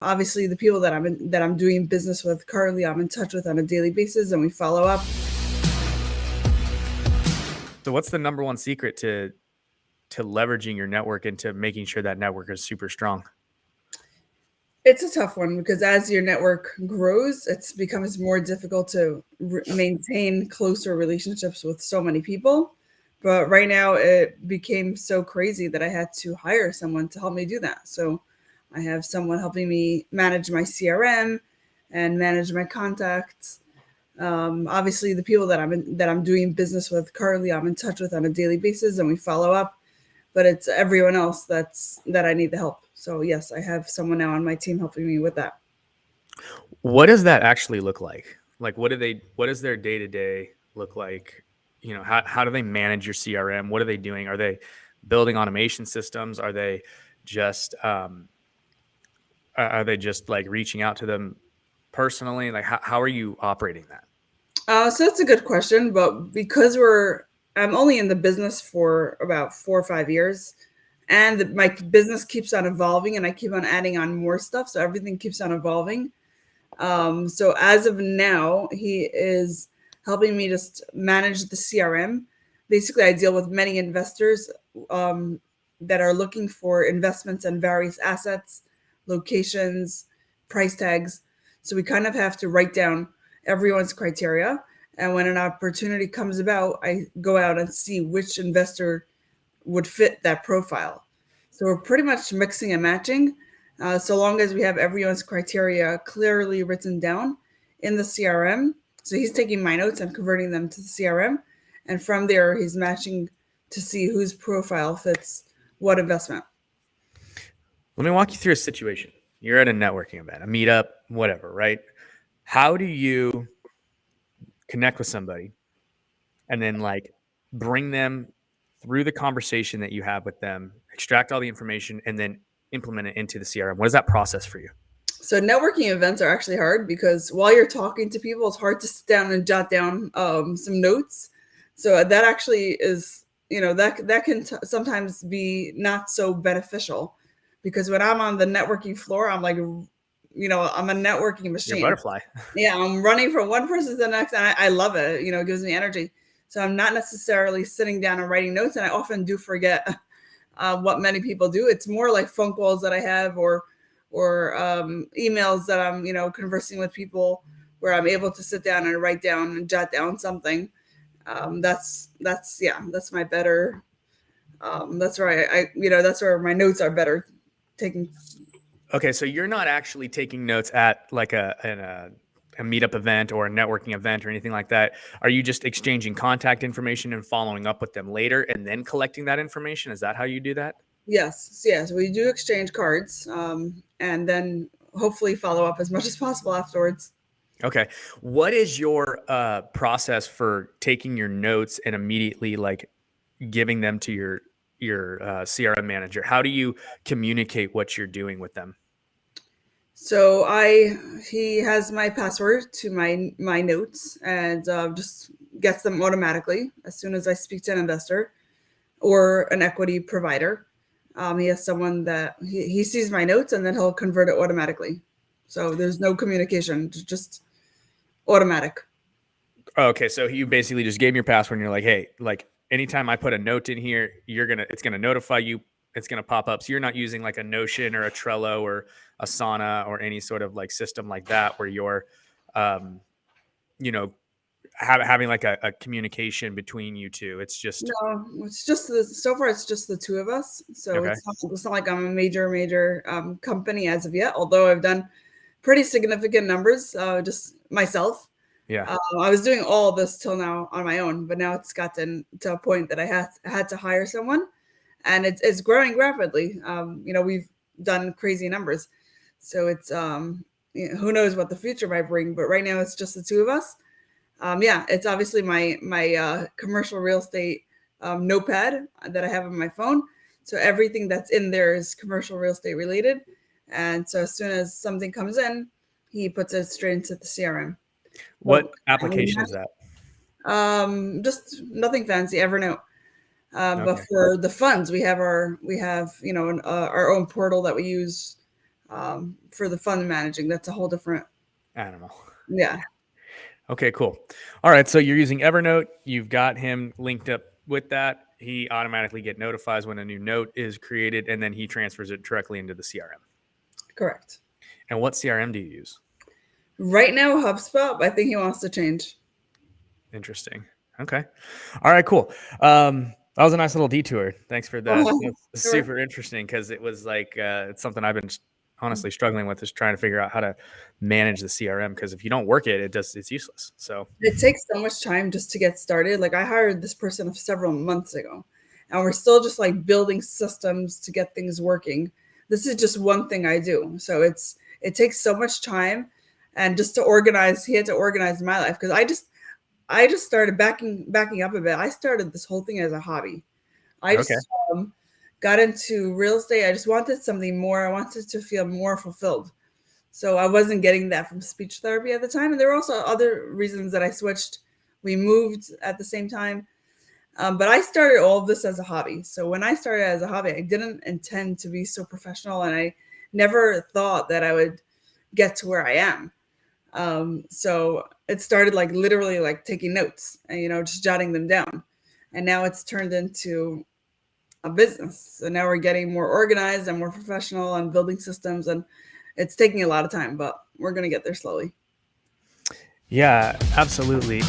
Obviously, the people that I'm doing business with currently, I'm in touch with on a daily basis, and we follow up. So what's the number one secret to leveraging your network and to making sure that network is super strong? It's a tough one because as your network grows, it becomes more difficult to maintain closer relationships with so many people. But right now, it became so crazy that I had to hire someone to help me do that. So I have someone helping me manage my CRM and manage my contacts. Obviously, the people that I'm doing business with currently, I'm in touch with on a daily basis, and we follow up. But it's everyone else that I need the help. So yes, I have someone now on my team helping me with that. What does that actually look like? Like, what does their day to day look like? How do they manage your CRM? What are they doing? Are they building automation systems? Just, um, are they just like reaching out to them personally? Like, how are you operating that? So that's a good question, but because I'm only in the business for about 4 or 5 years, and my business keeps on evolving, and I keep on adding on more stuff, so everything keeps on evolving. So as of now, he is helping me just manage the CRM. Basically, I deal with many investors um, that are looking for investments in various assets, locations, price tags. So we kind of have to write down everyone's criteria. And when an opportunity comes about, I go out and see which investor would fit that profile. So we're pretty much mixing and matching, so long as we have everyone's criteria clearly written down in the CRM. So he's taking my notes and converting them to the CRM, and from there he's matching to see whose profile fits what investment. Let me walk you through a situation. You're at a networking event, a meetup, whatever, right? How do you connect with somebody and then like bring them through the conversation that you have with them, extract all the information, and then implement it into the CRM? What is that process for you? So networking events are actually hard because while you're talking to people, it's hard to sit down and jot down some notes. So that actually is, that can sometimes be not so beneficial, because when I'm on the networking floor, I'm like, I'm a networking Your machine. butterfly. Yeah, I'm running from one person to the next, and I love it. It gives me energy. So I'm not necessarily sitting down and writing notes, and I often do forget what many people do. It's more like phone calls that I have, or emails that I'm conversing with people, where I'm able to sit down and write down and jot down something. That's yeah, that's my better. That's where that's where my notes are better taken. Okay, so you're not actually taking notes at like a meetup event or a networking event or anything like that. Are you just exchanging contact information and following up with them later and then collecting that information? Is that how you do that? Yes, yes, we do exchange cards, and then hopefully follow up as much as possible afterwards. Okay. What is your process for taking your notes and immediately like giving them to your CRM manager? How do you communicate what you're doing with them? So he has my password to my notes, and just gets them automatically as soon as I speak to an investor or an equity provider. He has someone that he sees my notes, and then he'll convert it automatically. So there's no communication, just automatic. Okay, so you basically just gave me your password and you're like, hey, like anytime I put a note in here, it's gonna notify you, it's gonna pop up. So you're not using like a Notion or a Trello or a Asana or any sort of like system like that where you're um, you know, having like a communication between you two. It's just No, it's just so far it's just the two of us. So okay. it's not like I'm a major company as of yet. Although I've done pretty significant numbers, just myself. Yeah. I was doing all this till now on my own, but now it's gotten to a point that I had to hire someone, and it's growing rapidly. We've done crazy numbers, so it's who knows what the future might bring. But right now it's just the two of us. Yeah, it's obviously my commercial real estate notepad that I have on my phone. So everything that's in there is commercial real estate related, and so as soon as something comes in, he puts it straight into the CRM. But What application is that? just nothing fancy, Evernote. But Okay. for the funds, we have our own portal that we use. for the fund managing. That's a whole different animal. Yeah. Okay, cool. All right, so you're using Evernote. You've got him linked up with that. He automatically get notifies when a new note is created, and then he transfers it directly into the CRM. Correct. And what CRM do you use? Right now, HubSpot. I think he wants to change. Interesting. Okay. All right, cool. That was a nice little detour. Thanks for that. That's Sure. super interesting because it was like it's something I've been honestly struggling with, is trying to figure out how to manage the CRM, because if you don't work it, it's useless. So It takes so much time just to get started. Like I hired this person several months ago, and we're still just like building systems to get things working. This is just one thing I do. So it takes so much time, and just to organize, he had to organize my life because I just started backing up a bit. I started this whole thing as a hobby. I okay. just got into real estate. I just wanted something more. I wanted to feel more fulfilled. So I wasn't getting that from speech therapy at the time. And there were also other reasons that I switched. We moved at the same time. But I started all of this as a hobby. So when I started as a hobby, I didn't intend to be so professional. And I never thought that I would get to where I am. So it started like literally like taking notes and, just jotting them down. And now it's turned into a business. So now we're getting more organized and more professional and building systems, and it's taking a lot of time, but we're going to get there slowly. Yeah, absolutely.